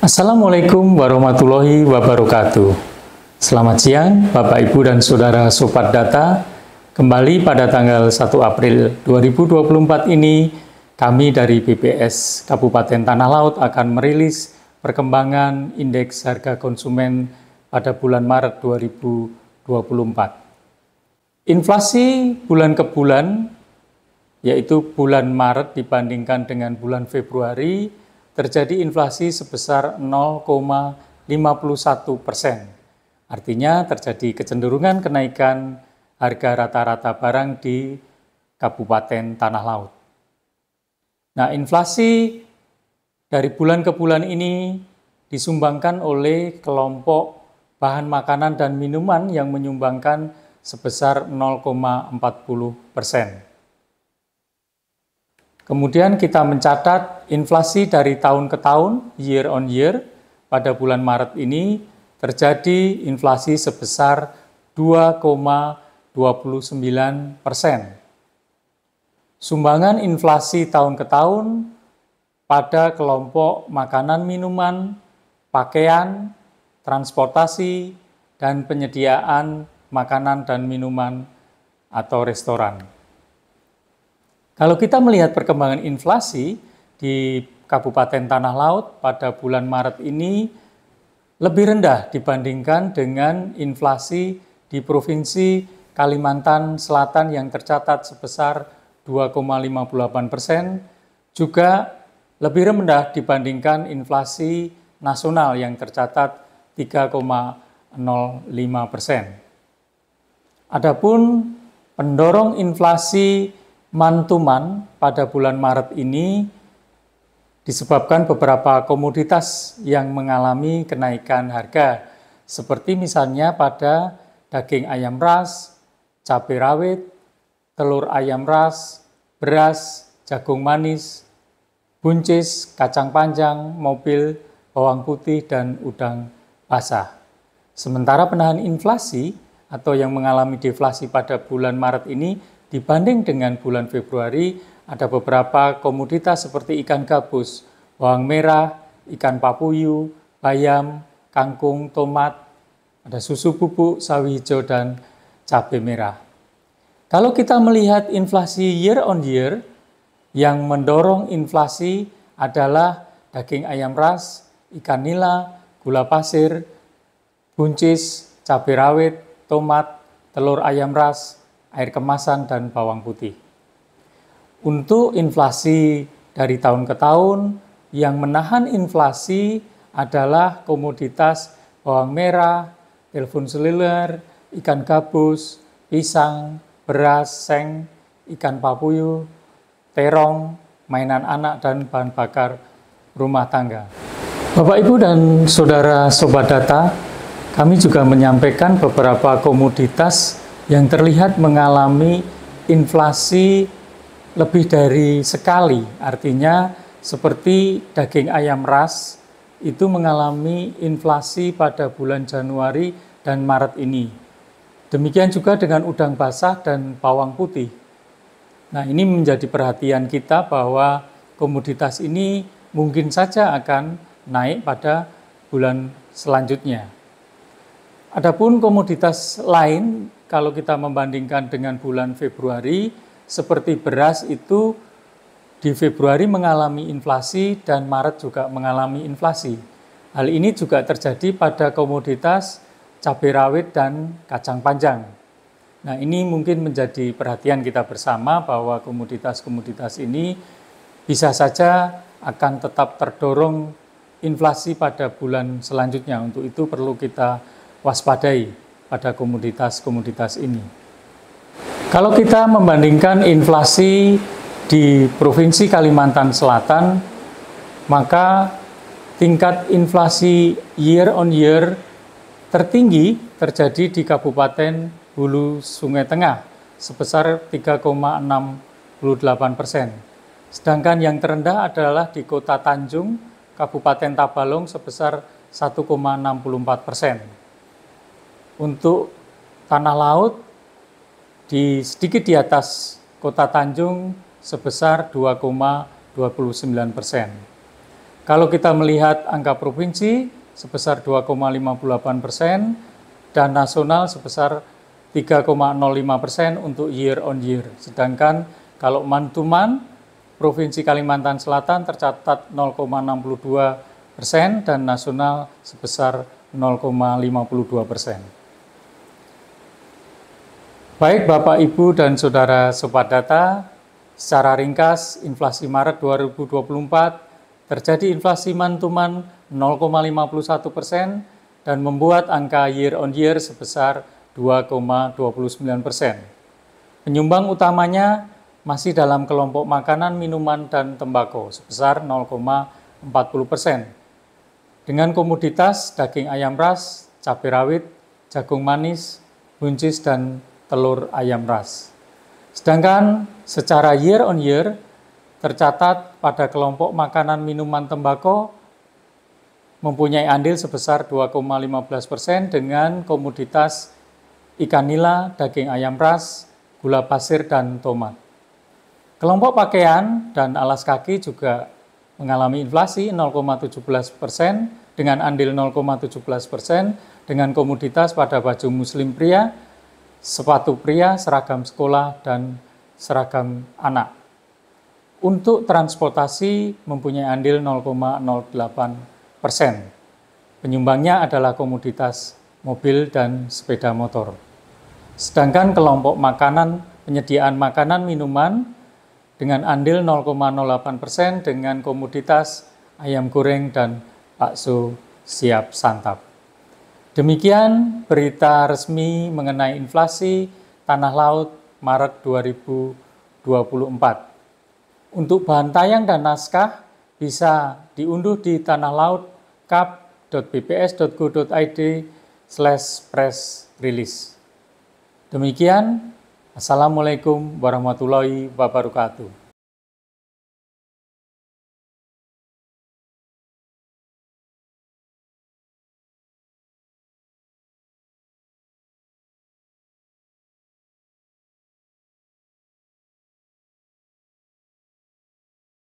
Assalamualaikum warahmatullahi wabarakatuh. Selamat siang Bapak Ibu dan Saudara Sobat Data. Kembali pada tanggal 1 April 2024 ini, kami dari BPS Kabupaten Tanah Laut akan merilis perkembangan indeks harga konsumen pada bulan Maret 2024. Inflasi bulan ke bulan, yaitu bulan Maret dibandingkan dengan bulan Februari, terjadi inflasi sebesar 0,51%. Artinya terjadi kecenderungan kenaikan harga rata-rata barang di Kabupaten Tanah Laut. Nah, inflasi dari bulan ke bulan ini disumbangkan oleh kelompok bahan makanan dan minuman yang menyumbangkan sebesar 0,40%. Kemudian kita mencatat inflasi dari tahun ke tahun, year on year, pada bulan Maret ini terjadi inflasi sebesar 2,29%. Sumbangan inflasi tahun ke tahun pada kelompok makanan minuman, pakaian, transportasi, dan penyediaan makanan dan minuman atau restoran. Kalau kita melihat perkembangan inflasi di Kabupaten Tanah Laut pada bulan Maret ini lebih rendah dibandingkan dengan inflasi di Provinsi Kalimantan Selatan yang tercatat sebesar 2,58%, juga lebih rendah dibandingkan inflasi nasional yang tercatat 3,05%. Adapun pendorong inflasi mantuman pada bulan Maret ini disebabkan beberapa komoditas yang mengalami kenaikan harga, seperti misalnya pada daging ayam ras, cabai rawit, telur ayam ras, beras, jagung manis, buncis, kacang panjang, mobil, bawang putih, dan udang basah. Sementara penahan inflasi atau yang mengalami deflasi pada bulan Maret ini dibanding dengan bulan Februari, ada beberapa komoditas seperti ikan gabus, bawang merah, ikan papuyu, bayam, kangkung, tomat, ada susu bubuk, sawi hijau, dan cabai merah. Kalau kita melihat inflasi year on year, yang mendorong inflasi adalah daging ayam ras, ikan nila, gula pasir, buncis, cabai rawit, tomat, telur ayam ras, air kemasan, dan bawang putih. Untuk inflasi dari tahun ke tahun, yang menahan inflasi adalah komoditas bawang merah, telepon seluler, ikan gabus, pisang, beras, seng, ikan papuyu, terong, mainan anak, dan bahan bakar rumah tangga. Bapak, Ibu, dan Saudara Sobat Data, kami juga menyampaikan beberapa komoditas yang terlihat mengalami inflasi lebih dari sekali. Artinya seperti daging ayam ras itu mengalami inflasi pada bulan Januari dan Maret ini. Demikian juga dengan udang basah dan bawang putih. Nah, ini menjadi perhatian kita bahwa komoditas ini mungkin saja akan naik pada bulan selanjutnya. Adapun komoditas lain, kalau kita membandingkan dengan bulan Februari, seperti beras itu di Februari mengalami inflasi dan Maret juga mengalami inflasi. Hal ini juga terjadi pada komoditas cabai rawit dan kacang panjang. Nah, ini mungkin menjadi perhatian kita bersama bahwa komoditas-komoditas ini bisa saja akan tetap terdorong inflasi pada bulan selanjutnya. Untuk itu perlu kita waspadai pada komoditas-komoditas ini. Kalau kita membandingkan inflasi di Provinsi Kalimantan Selatan, maka tingkat inflasi year on year tertinggi terjadi di Kabupaten Hulu Sungai Tengah sebesar 3,68%. Sedangkan yang terendah adalah di Kota Tanjung, Kabupaten Tabalong sebesar 1,64%. Untuk Tanah Laut, sedikit di atas Kota Tanjung sebesar 2,29%. Kalau kita melihat angka provinsi sebesar 2,58% dan nasional sebesar 3,05% untuk year on year. Sedangkan kalau month to month, Provinsi Kalimantan Selatan tercatat 0,62% dan nasional sebesar 0,52%. Baik Bapak, Ibu, dan Saudara Sobat Data, secara ringkas inflasi Maret 2024 terjadi inflasi month to month 0,51% dan membuat angka year on year sebesar 2,29%. Penyumbang utamanya masih dalam kelompok makanan, minuman, dan tembakau sebesar 0,40%. Dengan komoditas daging ayam ras, cabai rawit, jagung manis, buncis, dan telur ayam ras. Sedangkan secara year on year tercatat pada kelompok makanan, minuman, tembakau mempunyai andil sebesar 2,15% dengan komoditas ikan nila, daging ayam ras, gula pasir, dan tomat. Kelompok pakaian dan alas kaki juga mengalami inflasi 0,17% dengan andil 0,17% dengan komoditas pada baju muslim pria, sepatu pria, seragam sekolah, dan seragam anak. Untuk transportasi mempunyai andil 0,08%. Penyumbangnya adalah komoditas mobil dan sepeda motor. Sedangkan kelompok makanan, penyediaan makanan minuman dengan andil 0,08% dengan komoditas ayam goreng dan bakso siap santap. Demikian berita resmi mengenai inflasi tanah laut Maret 2024. Untuk bahan tayang dan naskah bisa diunduh di tanahLaut.kap.bps.go.id/press release. Demikian, Assalamualaikum warahmatullahi wabarakatuh.